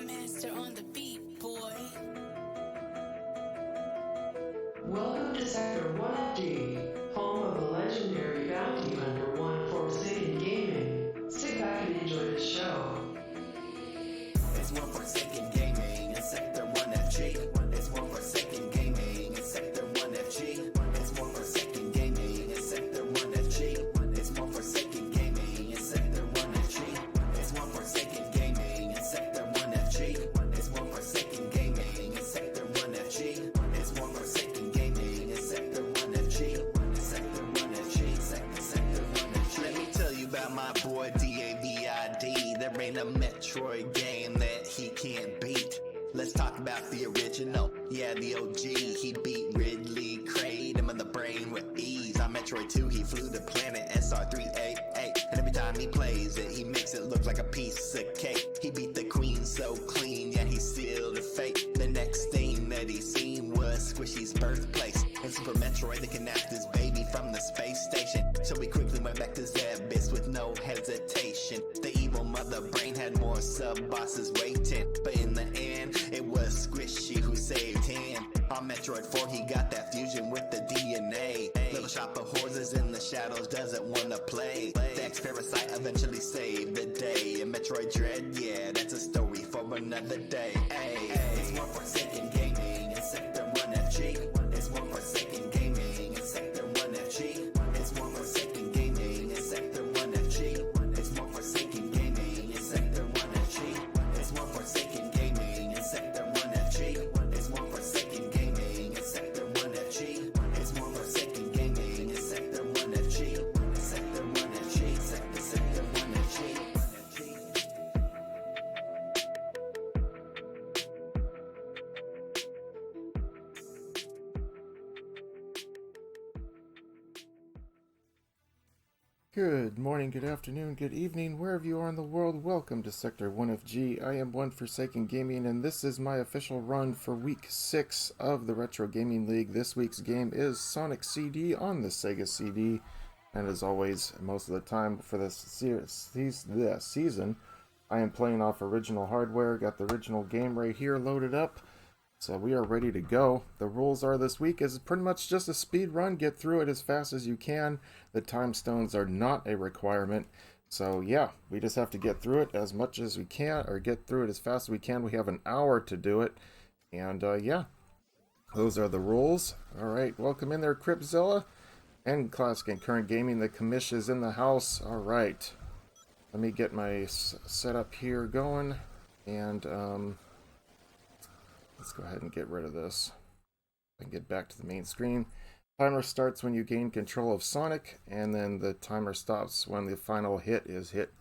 Master on the beat, boy. Welcome to Sector 1FD, home of the legendary bounty hunter one Forsaken Gaming. Sit back and enjoy the show. It's one Forsaken Gaming in Sector 1FG. It's one Forsaken Gaming in Sector 1FG. It's one Forsaken Gaming in Sector 1FG. It's one Forsaken Gaming in Sector 1FG. It's one Forsaken Gaming in Sector 1FG. It's one Forsaken Gaming in Sector 1FG. It's one Forsaken Gaming in Sector 1FG. Sector 1FG. Sector 1FG. Let me tell you about my boy DAVID. There ain't a Metroid game that he can't beat. Let's talk about the original, yeah, the OG. He beat Ridley, Kraid him in the brain with ease. On Metroid 2, he flew the planet SR388. And every time he plays it, he makes it look like a piece of cake. He beat the queen so clean, yeah, he sealed her fate. The next thing that he seen was Squishy's birthplace. In Super Metroid, they kidnapped his baby from the space station. So he quickly went back to Zebis with no hesitation. The evil mother brain had more sub-bosses waiting. But in the end, it was Squishy who saved him. On Metroid 4, he got that fusion with the DNA. Little shop of horses in the shadows doesn't wanna play. The ex-parasite eventually saved the day. And Metroid Dread, yeah, that's a story for another day. It's one Forsaken Gaming in Sector 1FG. It's one Forsaken Gaming in Sector 1FG. It's one Forsaken Gaming in Sector 1FG. It's one Forsaken Gaming in Sector 1FG. It's one Forsaken Gaming in Sector 1FG. It's one Forsaken Gaming in Sector 1FG. It's one Forsaken Gaming in Sector 1FG. Sector 1FG. Sector 1FG. Good morning, good afternoon, good evening, wherever you are in the world. Welcome to Sector 1FG. I am One Forsaken Gaming, and this is my official run for Week 6 of the Retro Gaming League. This week's game is Sonic CD on the Sega CD, and as always, most of the time for this season, I am playing off original hardware. Got the original game right here loaded up. So we are ready to go. The rules are this week is pretty much just a speed run. Get through it as fast as you can. The time stones are not a requirement. So yeah, we just have to get through it as much as we can, or get through it as fast as we can. We have an hour to do it. And yeah, those are the rules. Alright, welcome in there, Cripzilla and Classic and Current Gaming. The commish is in the house. Alright, let me get my setup here going. And let's go ahead and get rid of this and get back to the main screen. Timer starts when you gain control of Sonic, and then the timer stops when the final hit is hit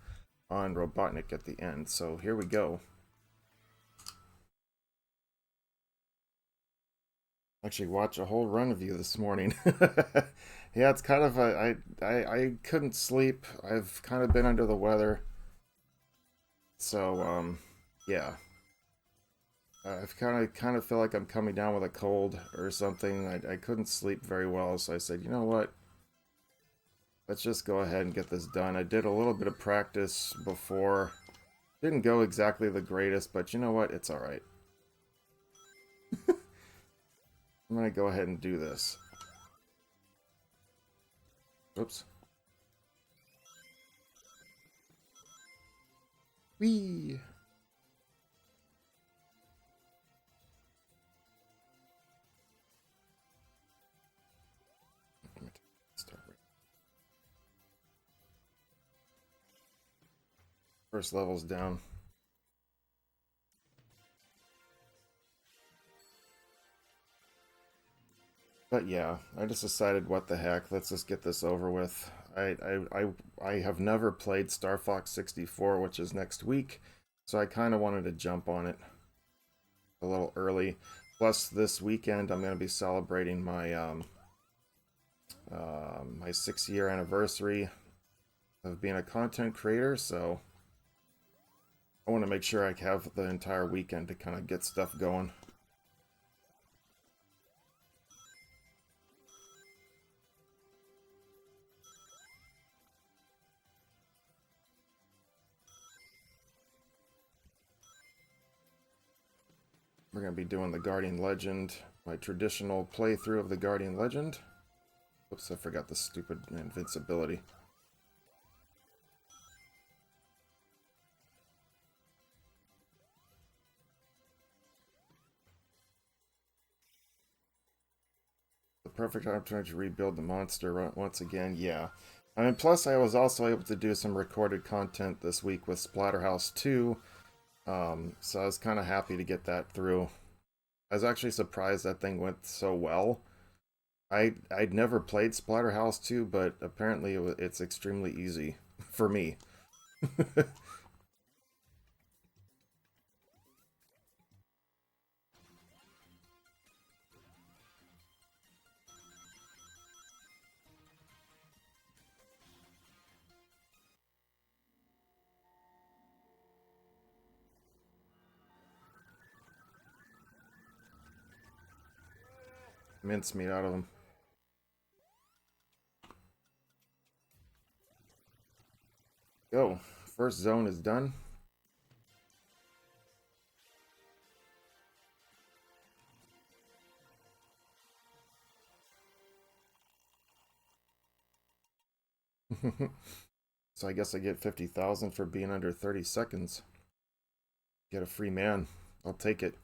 on Robotnik at the end. So here we go. Actually watch a whole run of you this morning. Yeah, it's kind of I couldn't sleep. I've kind of been under the weather. So yeah. I've kind of feel like I'm coming down with a cold or something. I couldn't sleep very well, so I said, you know what? Let's just go ahead and get this done. I did a little bit of practice before. Didn't go exactly the greatest, but you know what? It's alright. I'm going to go ahead and do this. Oops. Whee! First level's down. But yeah, I just decided, what the heck, let's just get this over with. I have never played Star Fox 64, which is next week, so I kind of wanted to jump on it a little early. Plus, this weekend I'm going to be celebrating my my 6-year anniversary of being a content creator, so I want to make sure I have the entire weekend to kind of get stuff going. We're going to be doing the Guardian Legend, my traditional playthrough of the Guardian Legend. Oops, I forgot the stupid invincibility. The perfect opportunity to rebuild the monster once again, yeah. I mean, plus I was also able to do some recorded content this week with Splatterhouse 2, so I was kind of happy to get that through. I was actually surprised that thing went so well. I'd never played Splatterhouse 2, but apparently it's extremely easy for me. Mincemeat out of them. Go. First zone is done. So I guess I get 50,000 for being under 30 seconds. Get a free man. I'll take it.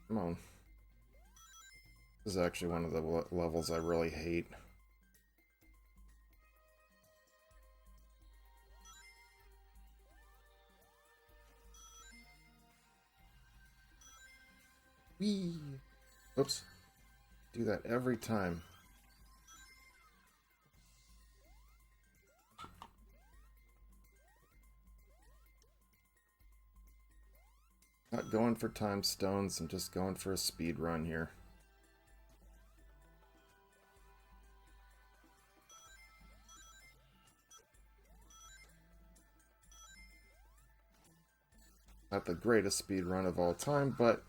Come on. This is actually one of the levels I really hate. Whee! Oops. Do that every time. Not going for time stones, I'm just going for a speed run here. Not the greatest speed run of all time, but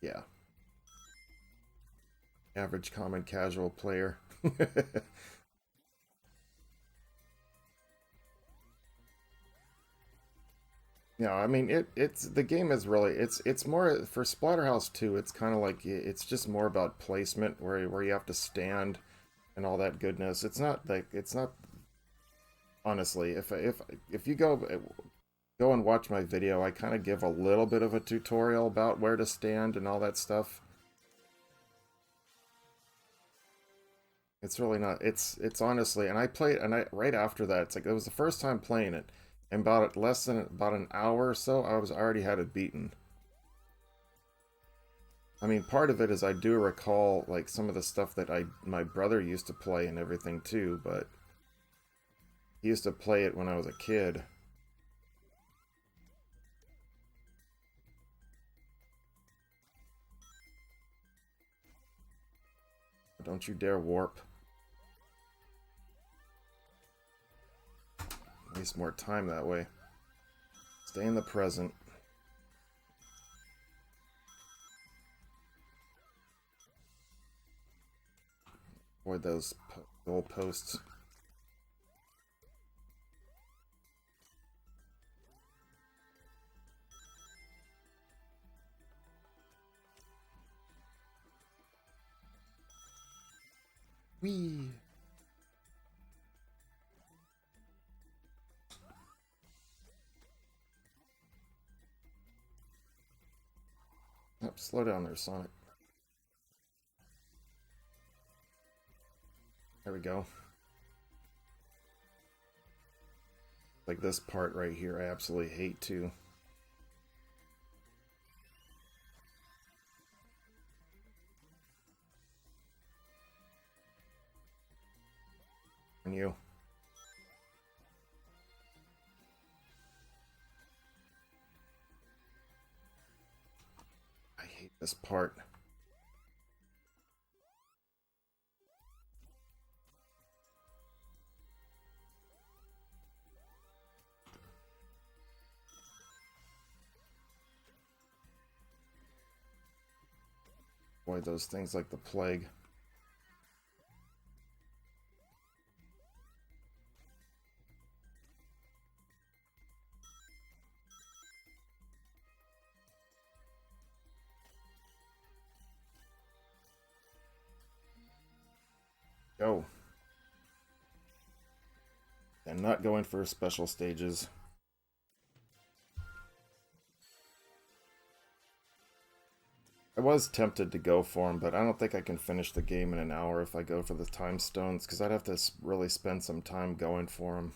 yeah. Average common casual player. Yeah, I mean it's the game is really it's more for Splatterhouse 2, it's kind of like it's just more about placement where you have to stand and all that goodness. It's not like it's not honestly, if you go and watch my video, I kind of give a little bit of a tutorial about where to stand and all that stuff. It's really not. It's honestly, and I played, and I right after that, it's like it was the first time playing it, and less than about an hour or so, I already had it beaten. I mean, part of it is I do recall like some of the stuff that my brother used to play and everything too, but he used to play it when I was a kid. Don't you dare warp. Waste more time that way. Stay in the present. Avoid those goal posts. Whee! Yep, slow down there, Sonic. There we go. Like this part right here, I absolutely hate too. And you. I hate this part. Avoid those things like the plague. Go. And not going for special stages. I was tempted to go for them, but I don't think I can finish the game in an hour if I go for the time stones, because I'd have to really spend some time going for them.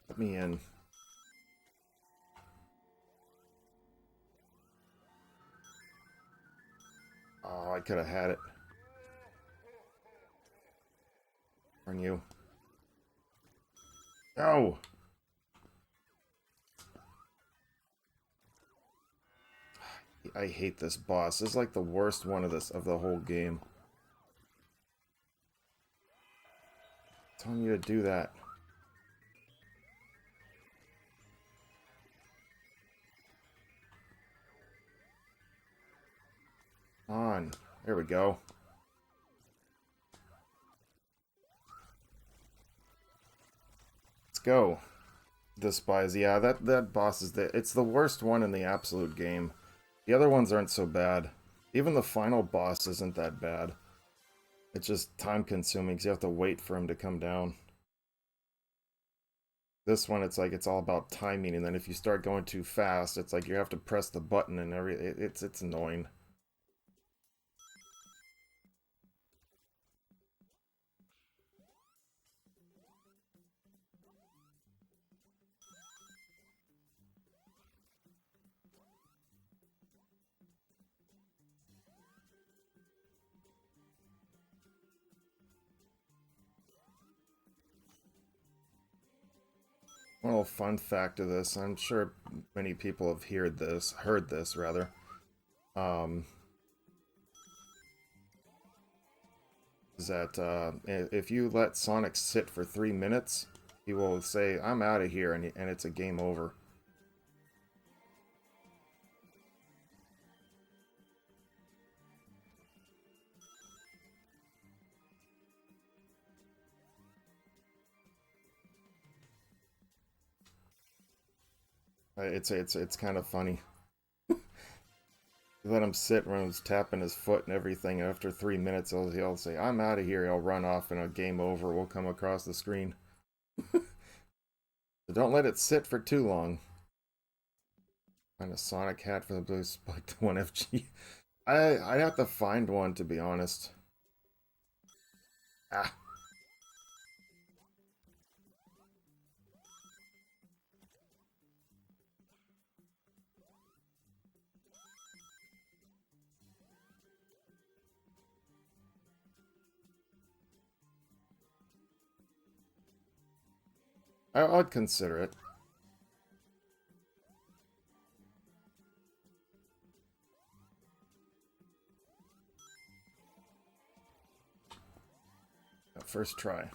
Let me in. Oh, I could have had it. On you. No! I hate this boss. This is like the worst one of the whole game. Telling you to do that. On. There we go. Let's go. Despise. Yeah, that boss is it's the worst one in the absolute game. The other ones aren't so bad. Even the final boss isn't that bad. It's just time consuming because you have to wait for him to come down. This one, it's like it's all about timing, and then if you start going too fast, it's like you have to press the button and it's annoying. One little fun fact of this, I'm sure many people have heard this rather. Is that if you let Sonic sit for 3 minutes, he will say, "I'm out of here," and it's a game over. It's kind of funny. You let him sit when he's tapping his foot and everything, and after 3 minutes he'll say, "I'm out of here." He'll run off and a game over will come across the screen. So don't let it sit for too long. Find a Sonic hat for the blue spiked 1FG. I'd have to find one, to be honest. Ah. I'd consider it. First try.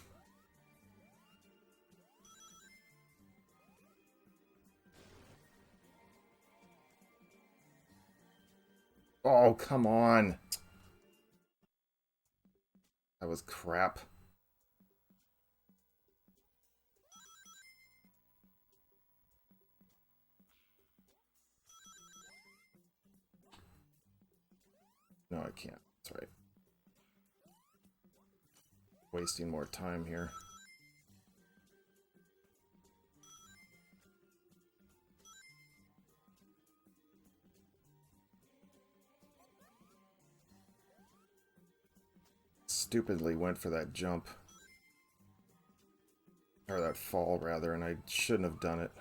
Oh, come on. That was crap. No, I can't. That's right. Wasting more time here. Stupidly went for that jump. Or that fall, rather, and I shouldn't have done it.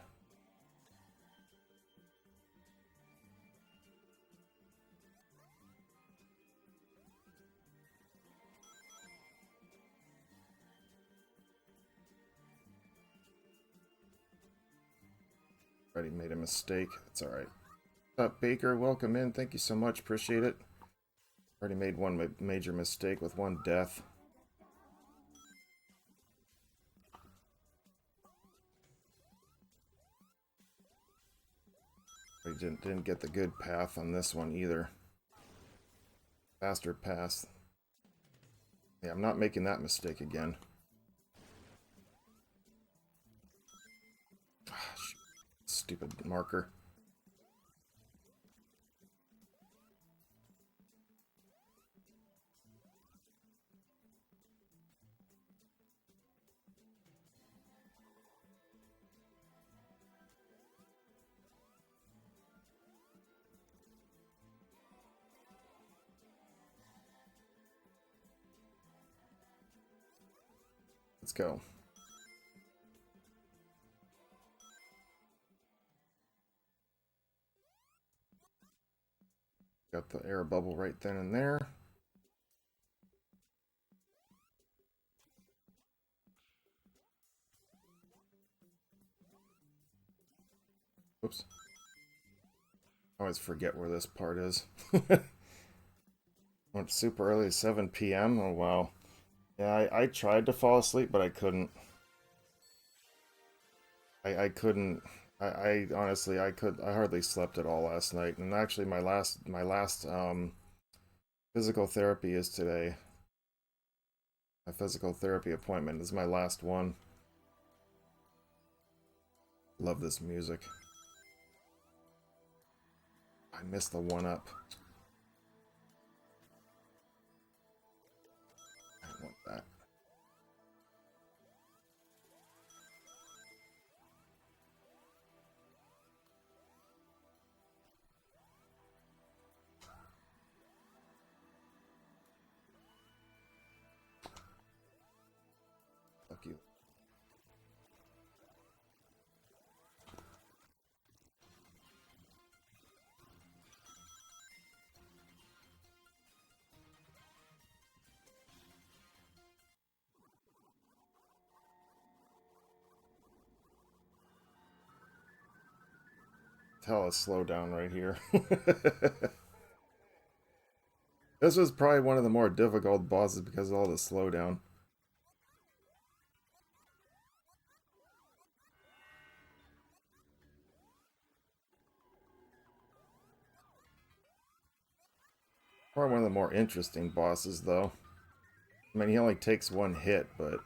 Already made a mistake. That's alright. What's up, Baker? Welcome in. Thank you so much. Appreciate it. Already made one major mistake with one death. We didn't get the good path on this one either. Faster pass. Yeah, I'm not making that mistake again. Stupid marker. Let's go. Got the air bubble right then and there. Oops. I always forget where this part is. Went super early, 7 p.m. Oh, wow. Yeah, I tried to fall asleep, but I couldn't. I couldn't. I honestly, I hardly slept at all last night. And actually, my last physical therapy is today. My physical therapy appointment is my last one. Love this music. I missed the one up. I don't want that. Fuck you. Hell, a slowdown right here. This was probably one of the more difficult bosses because of all the slowdown. Probably one of the more interesting bosses, though. I mean, he only takes one hit, but...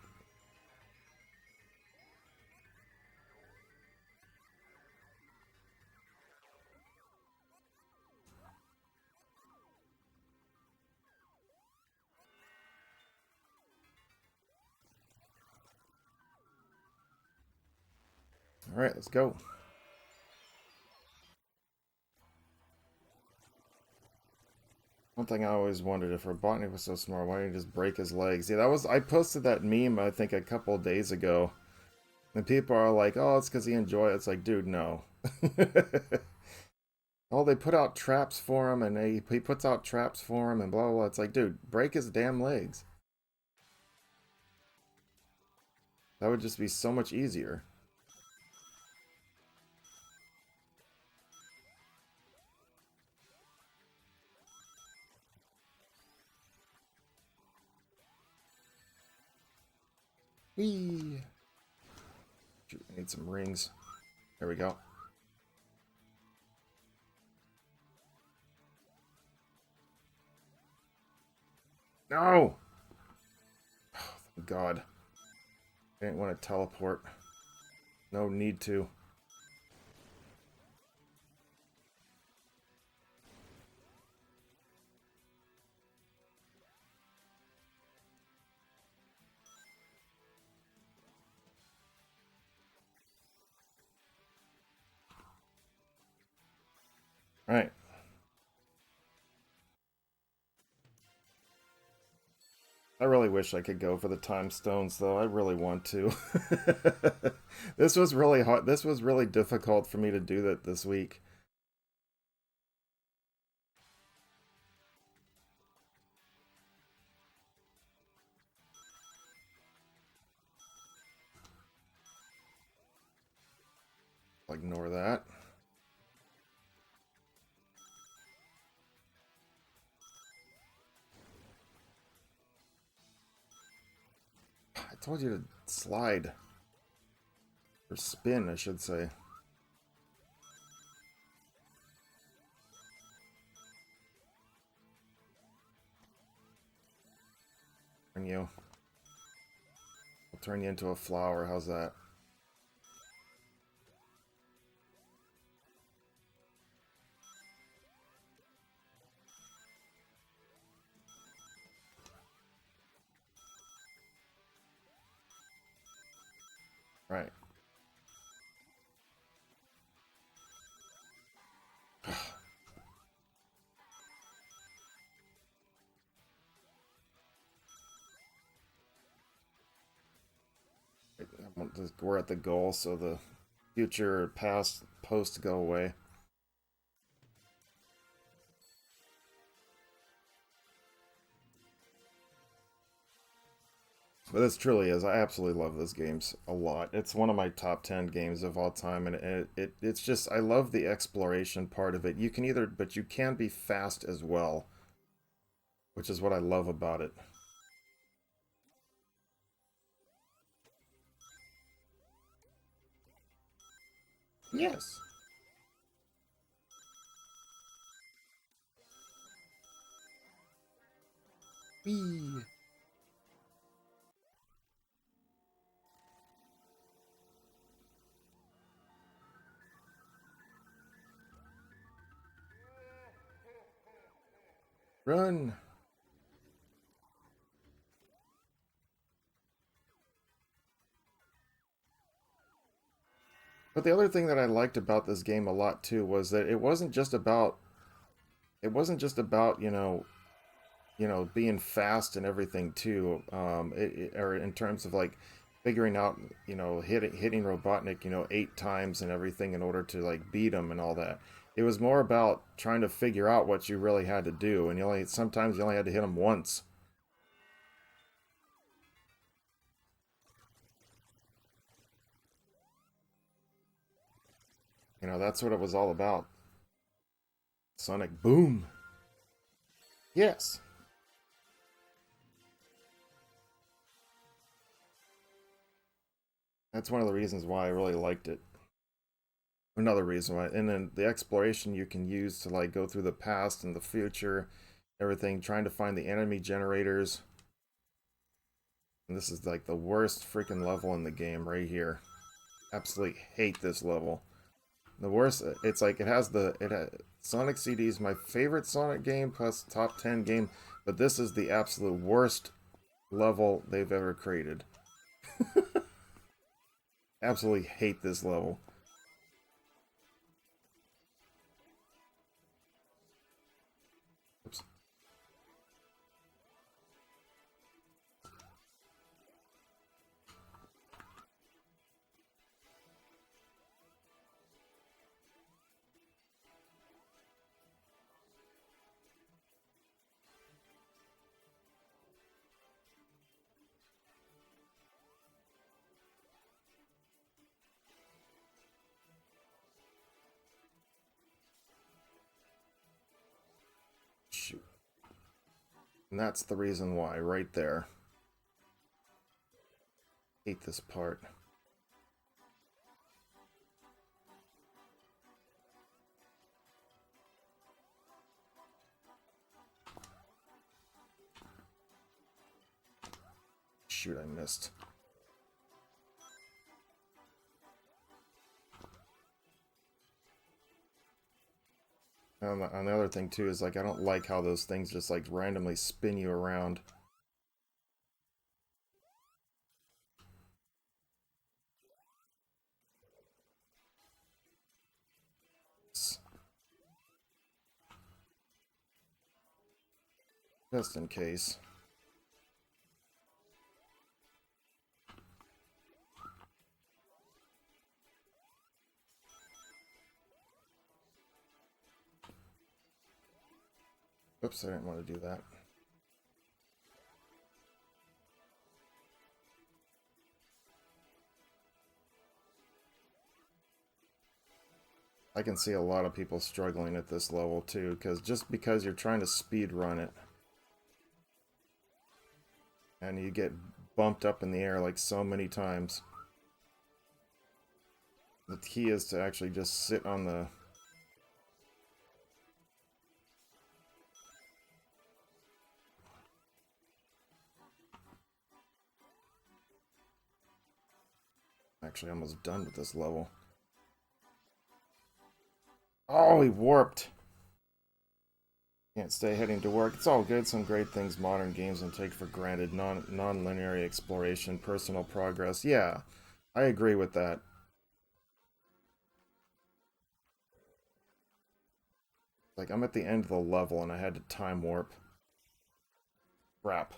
Alright, let's go. One thing I always wondered, if Robotnik was so smart, why didn't he just break his legs? Yeah, I posted that meme, I think, a couple of days ago. And people are like, oh, it's because he enjoyed it. It's like, dude, no. Oh, they put out traps for him, and he puts out traps for him, and blah, blah, blah. It's like, dude, break his damn legs. That would just be so much easier. Whee! Shoot, I need some rings. There we go. No! Oh, thank God. I didn't want to teleport. No need to. Alright. I really wish I could go for the time stones, though. I really want to. This was really hard. This was really difficult for me to do that this week. I'll ignore that. told you to slide. Or spin, I should say. Turn you. I'll turn you into a flower. How's that? Right. We're at the goal, so the future, past, post go away. But this truly is. I absolutely love this game a lot. It's one of my top 10 games of all time, and it's just, I love the exploration part of it. You can either, but you can be fast as well, which is what I love about it. Yes. Whee. Run. But the other thing that I liked about this game a lot too was that it wasn't just about being fast and everything too. Or in terms of like figuring out, hitting Robotnik, 8 times and everything in order to like beat him and all that. It was more about trying to figure out what you really had to do, and sometimes you only had to hit him once. That's what it was all about. Sonic Boom. Yes. That's one of the reasons why I really liked it. Another reason why. And then the exploration you can use to like go through the past and the future, everything, trying to find the enemy generators. And this is like the worst freaking level in the game right here. Absolutely hate this level. The worst, it's like it has Sonic CD is my favorite Sonic game plus top 10 game, but this is the absolute worst level they've ever created. Absolutely hate this level. Oops. Shoot. And that's the reason why, right there. Hate this part. Shoot, I missed. And the other thing too is like I don't like how those things just like randomly spin you around. Just in case. Oops, I didn't want to do that. I can see a lot of people struggling at this level too, because you're trying to speed run it. And you get bumped up in the air like so many times. The key is to actually just sit on the... Actually, almost done with this level. Oh, he warped! Can't stay heading to work. It's all good. Some great things modern games can take for granted. Non-linear exploration, personal progress. Yeah, I agree with that. Like, I'm at the end of the level and I had to time warp. Crap.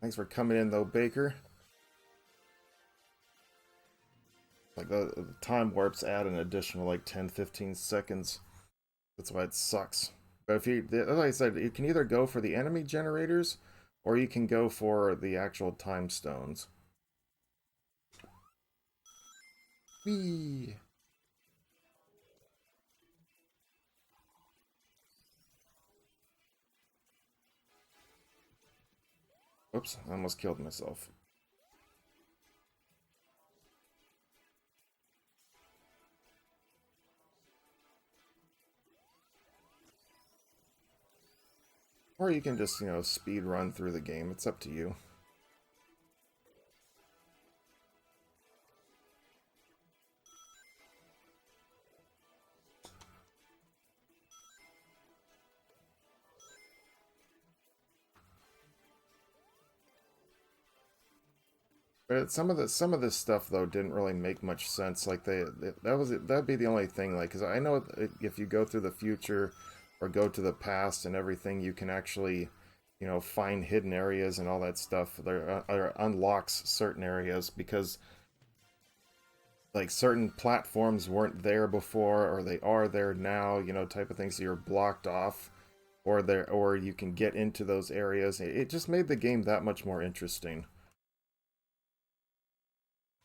Thanks for coming in, though, Baker. Like, the time warps add an additional, like, 10-15 seconds. That's why it sucks. But if you, like I said, you can either go for the enemy generators, or you can go for the actual time stones. Whee! Oops, I almost killed myself. Or you can just, speed run through the game. It's up to you. But some of this stuff though didn't really make much sense. Like that'd be the only thing. Like, because I know if you go through the future or go to the past and everything, you can actually, find hidden areas and all that stuff. There unlocks certain areas because like certain platforms weren't there before or they are there now. Type of things. So you're blocked off, or you can get into those areas. It just made the game that much more interesting.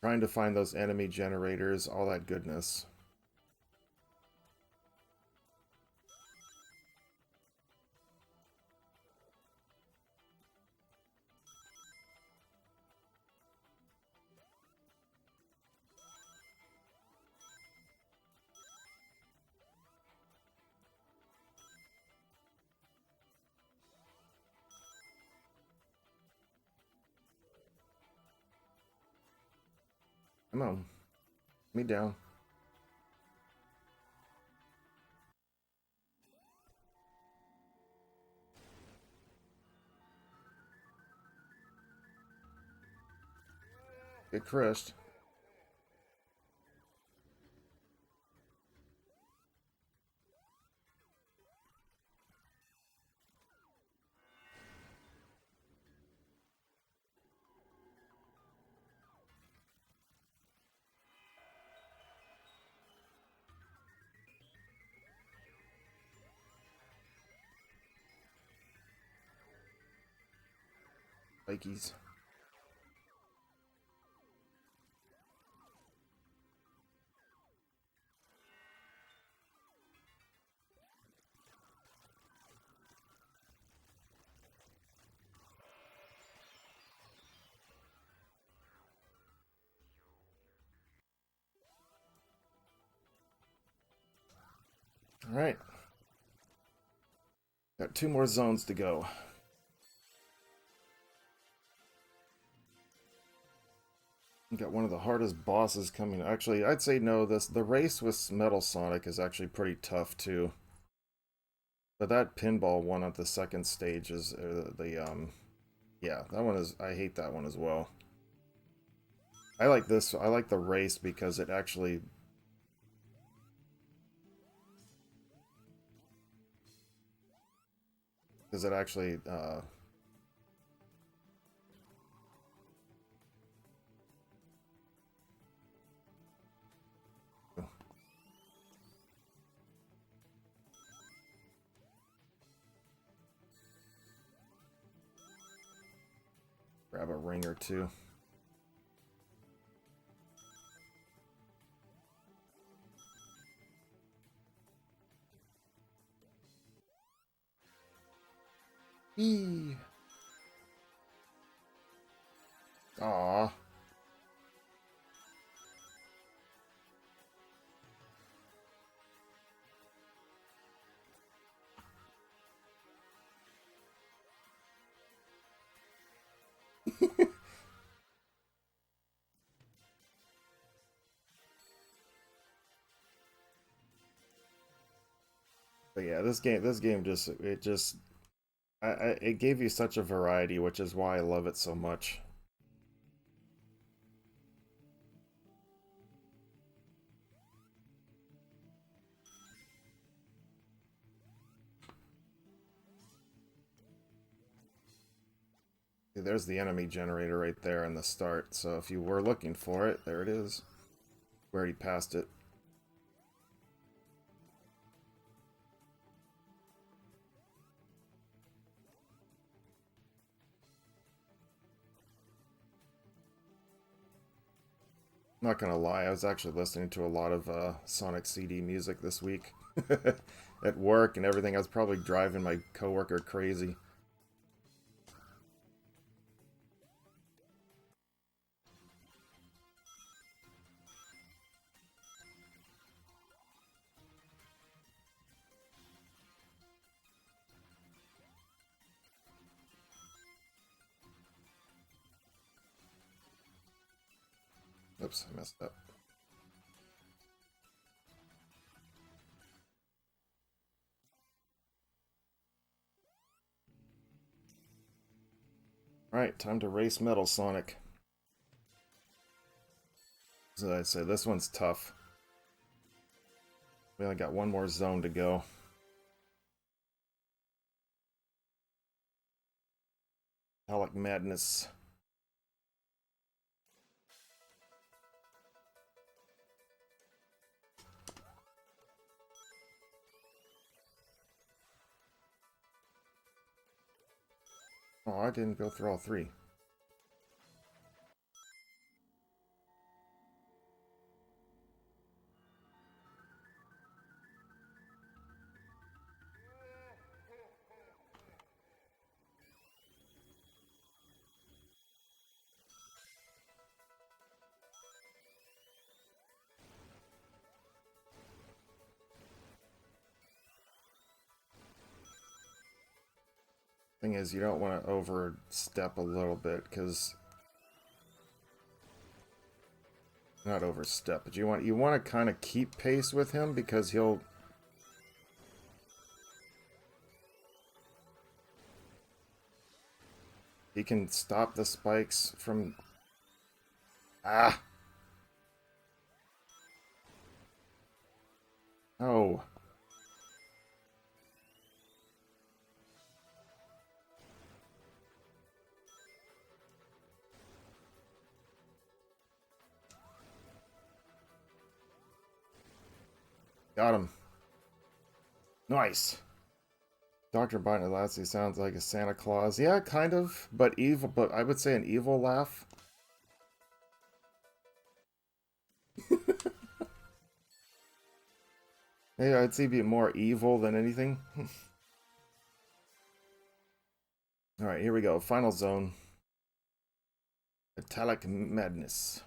Trying to find those enemy generators, all that goodness. Come on. Me down. Get crushed. Bikies. Alright. Got 2 more zones to go. Got one of the hardest bosses coming. Actually, I'd say no. The race with Metal Sonic is actually pretty tough too. But that pinball one at the second stage is yeah, that one is. I hate that one as well. I like this. I like the race because it actually. Because it actually. Grab a ring or two. Eee. Aw. But yeah, this game just it gave you such a variety, which is why I love it so much. See, there's the enemy generator right there in the start, so if you were looking for it, there it is. We already passed it. Not gonna lie, I was actually listening to a lot of Sonic CD music this week at work and everything. I was probably driving my coworker crazy. Oops, I messed up. Alright, time to race Metal Sonic. As I said, this one's tough. We only got one more zone to go. Metallic Madness. Oh, I didn't go through all three. Thing is, you don't want to overstep a little bit, because not overstep, but you want to kind of keep pace with him, because he can stop the spikes from oh. Got him. Nice. Dr. Binalassi sounds like a Santa Claus. Yeah, kind of, but evil, but I would say an evil laugh. Yeah, I'd say be more evil than anything. Alright, here we go. Final zone. Metallic Madness.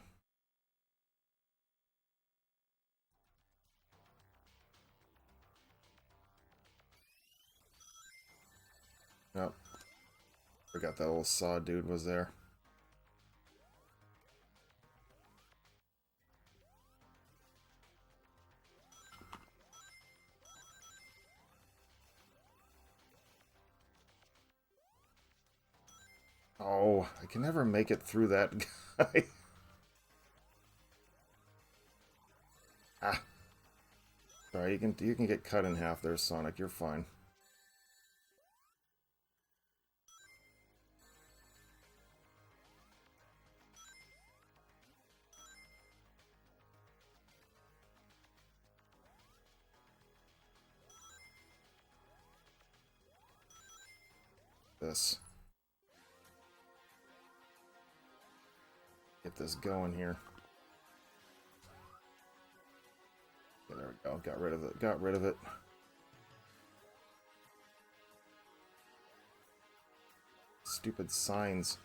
Oh, forgot that little saw dude was there. Oh, I can never make it through that guy. Ah. Sorry, you can get cut in half there, Sonic. You're fine. This. Get this going here. Yeah, there we go. Got rid of it. Got rid of it. Stupid signs.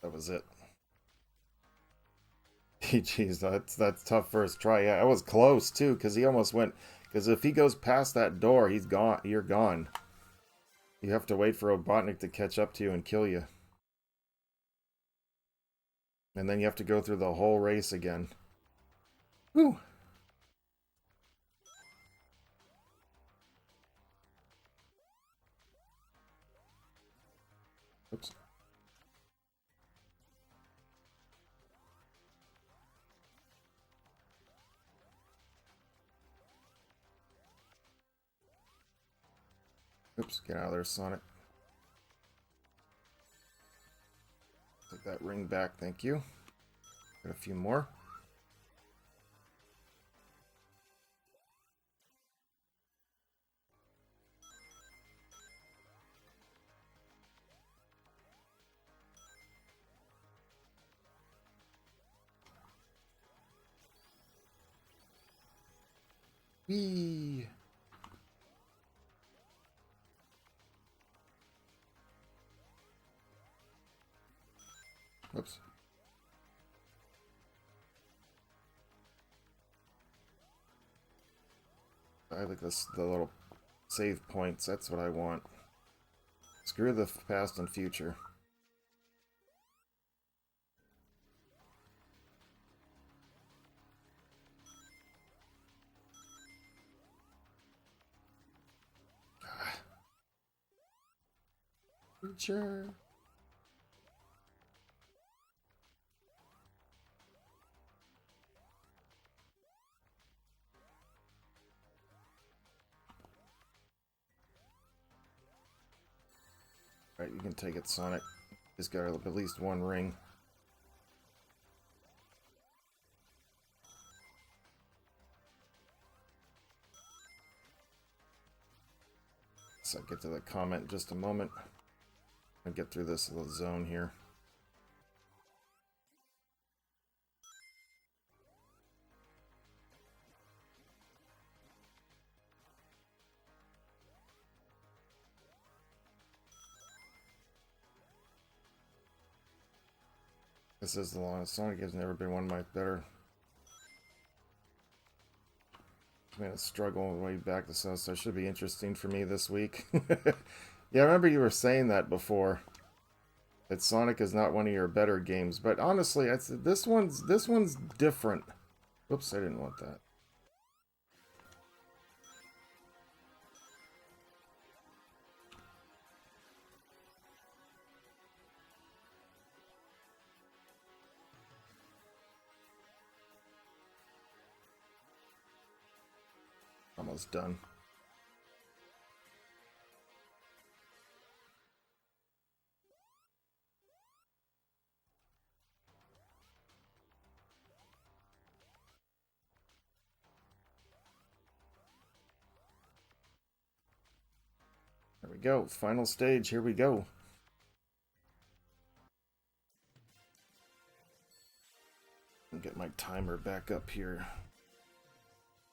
That was it. Jeez, that's tough first try. Yeah, I was close too, because he almost went. Because if he goes past that door, he's gone. You're gone. You have to wait for Robotnik to catch up to you and kill you. And then you have to go through the whole race again. Whew. Oops. Oops, get out of there, Sonic. Take that ring back, thank you. Got a few more. Whee! Whoops. I like this, the little save points. That's what I want. Screw the past and future. Future. Right, you can take it, Sonic. He's got at least one ring. So I'll get to that comment in just a moment. I'll get through this little zone here. This is the longest. Sonic has never been one of my better. I mean, a struggle way back to so it should be interesting for me this week. Yeah, I remember you were saying that before. That Sonic is not one of your better games, but honestly, this one's different. Whoops, I didn't want that. Almost done. There we go. Final stage. Here we go. I'll get my timer back up here.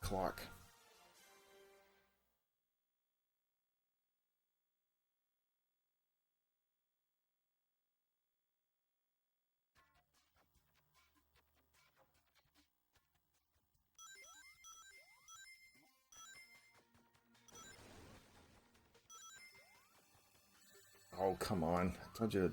Clock. Oh, come on. I told you.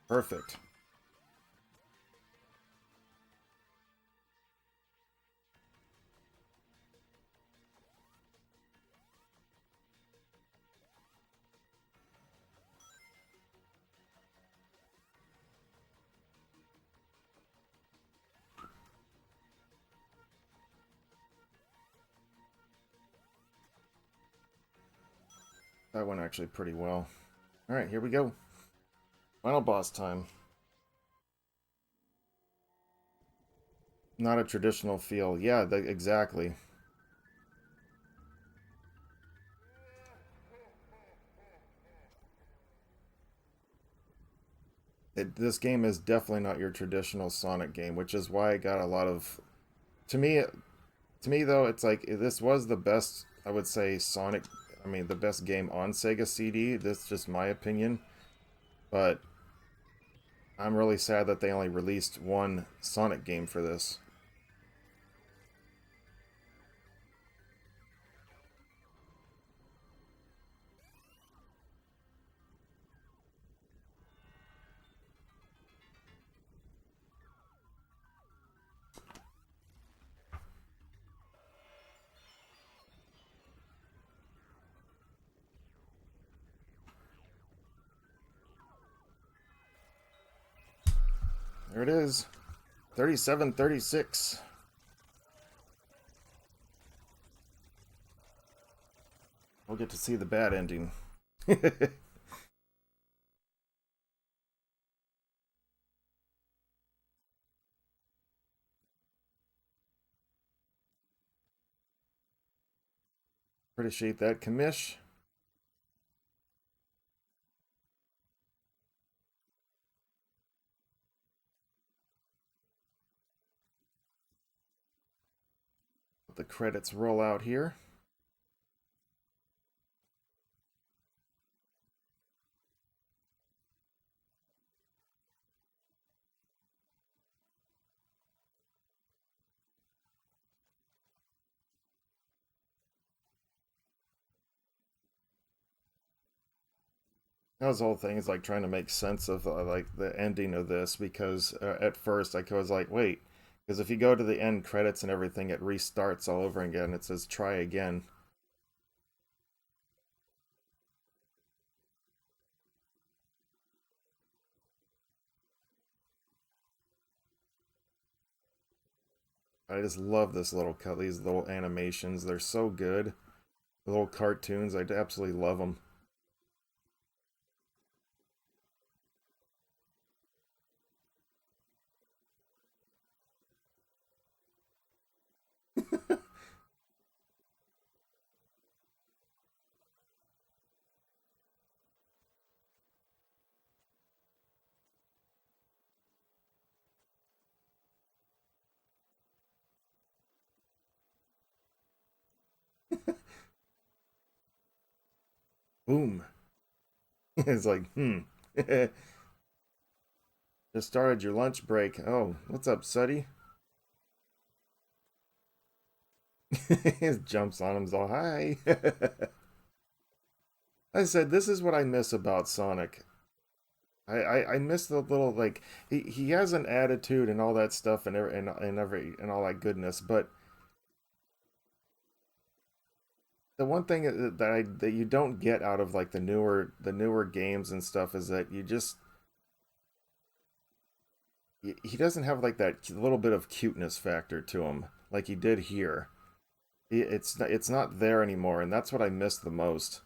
Perfect. That went actually pretty well. Alright, here we go. Final boss time. Not a traditional feel. Yeah, exactly. This game is definitely not your traditional Sonic game, which is why I got a lot of... To me, To me, though, it's like this was the best, I would say, the best game on Sega CD. That's just my opinion. But I'm really sad that they only released one Sonic game for this. There it is. 37-36. We'll get to see the bad ending. Appreciate that, commish. Let the credits roll out here. That was the whole thing, is like trying to make sense of like the ending of this, because at first I was like, wait, because if you go to the end credits and everything, it restarts all over again. It says try again. I just love this little cut, these little animations. They're so good. The little cartoons, I absolutely love them. Boom. It's like, just started your lunch break. Oh, what's up, Suddy? He jumps on him, so hi. I said, this is what I miss about Sonic. I miss the little, like, he has an attitude and all that stuff, and all that goodness, but the one thing that you don't get out of like the newer games and stuff is that he doesn't have like that little bit of cuteness factor to him like he did here. It's not there anymore, and that's what I miss the most.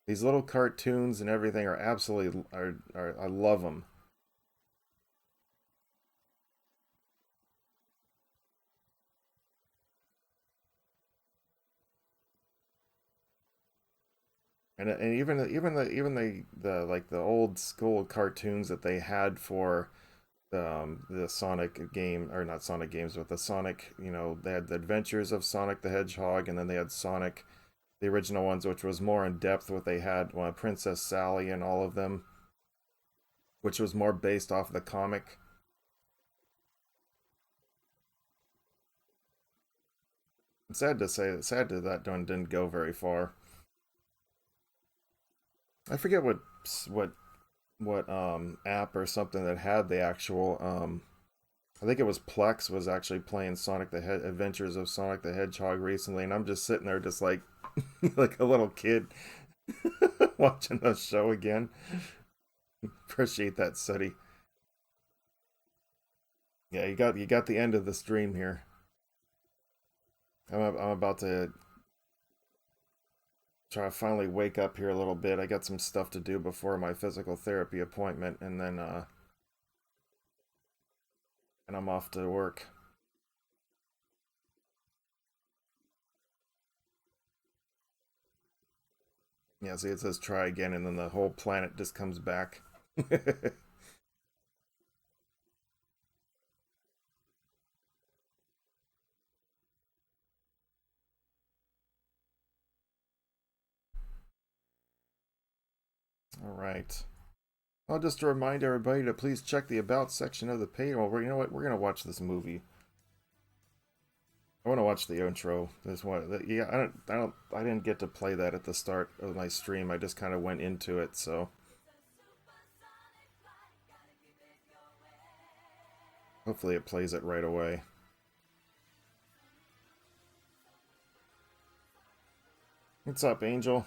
These little cartoons and everything are absolutely are I love them. And even the like the old school cartoons that they had for the Sonic game, or not Sonic games, but the Sonic, they had the Adventures of Sonic the Hedgehog, and then they had Sonic, the original ones, which was more in depth. What they had, Princess Sally and all of them, which was more based off the comic. It's sad to say, sad that one didn't go very far. I forget what app or something that had the actual I think it was Plex was actually playing Adventures of Sonic the Hedgehog recently, and I'm just sitting there just like like a little kid watching the show again. Appreciate that, Seti. Yeah, you got the end of the stream here. I'm about to try to finally wake up here a little bit. I got some stuff to do before my physical therapy appointment, and then and I'm off to work. Yeah, see, it says try again, and then the whole planet just comes back. Alright. Well, just to remind everybody to please check the About section of the page. Well, you know what? We're going to watch this movie. I want to watch the intro. This one, yeah, I didn't get to play that at the start of my stream. I just kind of went into it, so hopefully it plays it right away. What's up, Angel?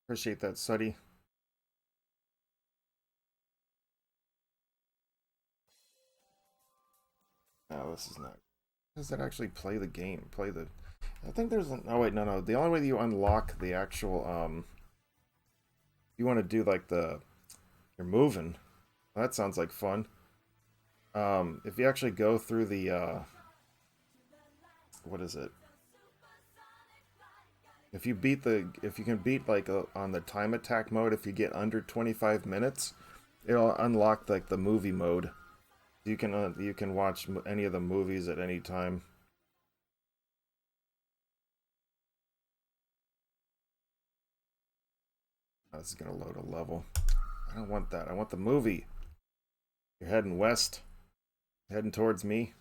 Appreciate that, Suddy. No, this is not. Does that actually play the game? Play the. I think there's an. Oh wait, no. The only way that you unlock the actual you want to do like the. You're moving. That sounds like fun. If you actually go through the what is it? If you can beat like on the time attack mode, if you get under 25 minutes, it'll unlock like the movie mode. You can watch any of the movies at any time. Oh, this is gonna load a level. I don't want that. I want the movie. You're heading west. Heading towards me.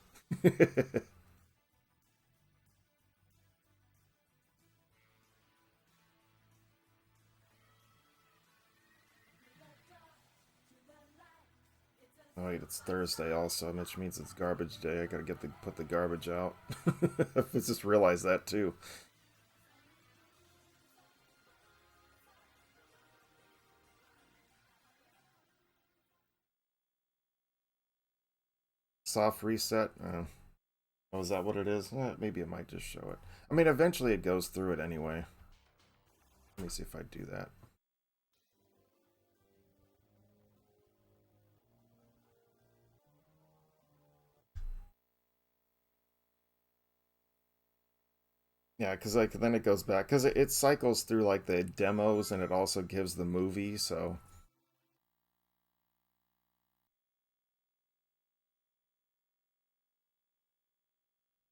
Oh wait, it's Thursday also, which means it's garbage day. I gotta put the garbage out. I just realized that too. Soft reset. Oh, is that what it is? Maybe it might just show it. I mean, eventually it goes through it anyway. Let me see if I do that. Yeah, because like then it goes back because it cycles through like the demos and it also gives the movie. So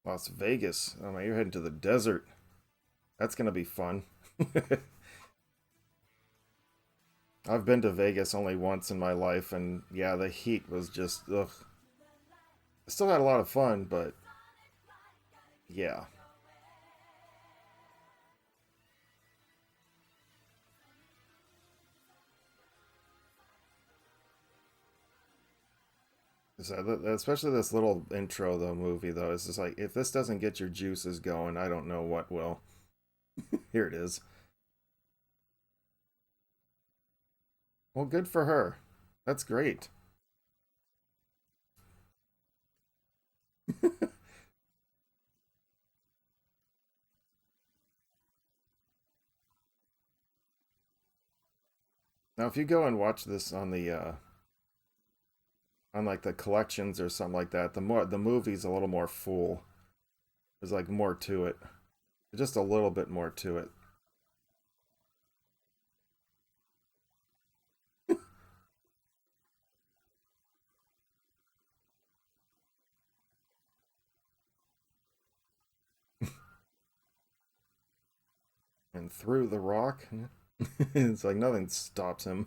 Las Vegas. Oh man, you're heading to the desert. That's gonna be fun. I've been to Vegas only once in my life, and yeah, the heat was just ugh. I still had a lot of fun, but yeah. Especially this little intro though movie though, it's just like if this doesn't get your juices going, I don't know what will. Here it is. Well, good for her. That's great. Now, if you go and watch this on the on like the collections or something like that, the movie's a little more full. There's like more to it. Just a little bit more to it. And through the rock, it's like nothing stops him.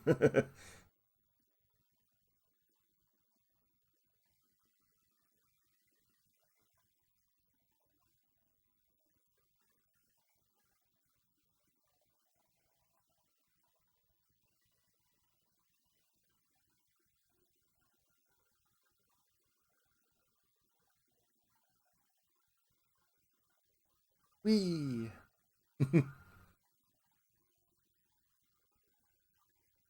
Wee.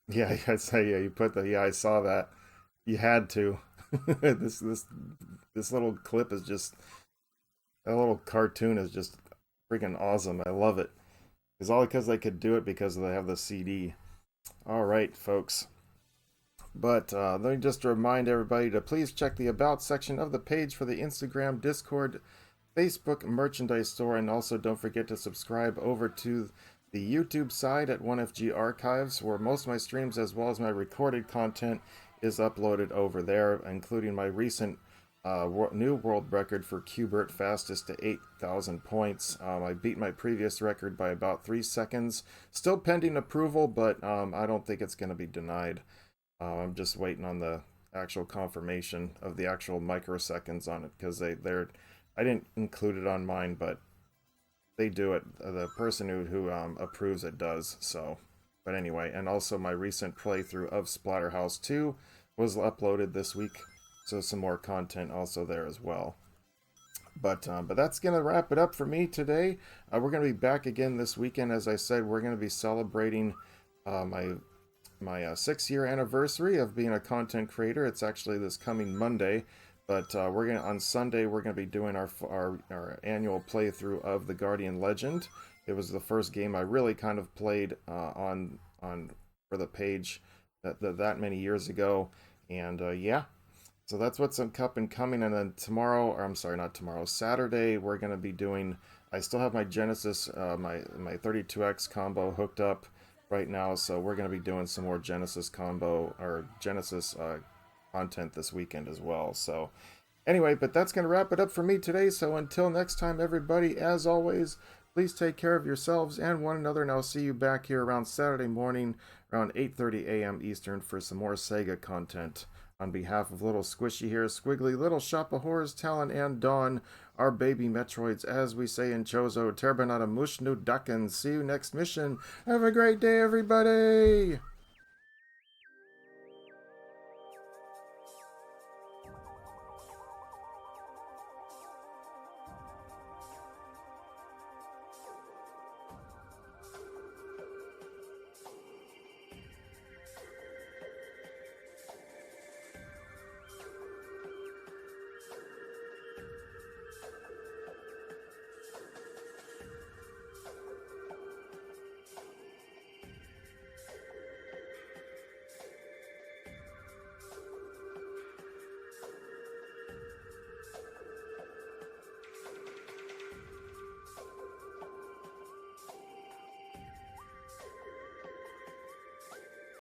Yeah, I say yeah. You put the yeah. I saw that. You had to. This little clip is just that little cartoon is just freaking awesome. I love it. It's all because they could do it because they have the CD. All right, folks. But let me just remind everybody to please check the About section of the page for the Instagram, Discord, Facebook merchandise store, and also don't forget to subscribe over to the YouTube side at 1FG Archives, where most of my streams as well as my recorded content is uploaded over there, including my recent new world record for Qbert fastest to 8,000 points. I beat my previous record by about 3 seconds. Still pending approval, but I don't think it's going to be denied. I'm just waiting on the actual confirmation of the actual microseconds on it, because they're I didn't include it on mine, but they do it. The person who approves it does. So, but anyway, and also my recent playthrough of Splatterhouse 2 was uploaded this week. So some more content also there as well. But that's going to wrap it up for me today. We're going to be back again this weekend. As I said, we're going to be celebrating my 6-year anniversary of being a content creator. It's actually this coming Monday. But on Sunday, we're going to be doing our annual playthrough of The Guardian Legend. It was the first game I really kind of played on for the page that many years ago. And yeah. So that's what's up and coming, and then tomorrow, or I'm sorry, not tomorrow, Saturday, we're going to be doing, I still have my Genesis, my 32X combo hooked up right now, so we're going to be doing some more Genesis combo, or Genesis content this weekend as well. So anyway, but that's going to wrap it up for me today, so until next time, everybody, as always, please take care of yourselves and one another, and I'll see you back here around Saturday morning, around 8:30 a.m. Eastern for some more Sega content. On behalf of Little Squishy here, Squiggly, Little Shop of Horrors, Talon, and Dawn, our baby Metroids, as we say in Chozo, Terbanata Mushnu Ducken. See you next mission. Have a great day, everybody!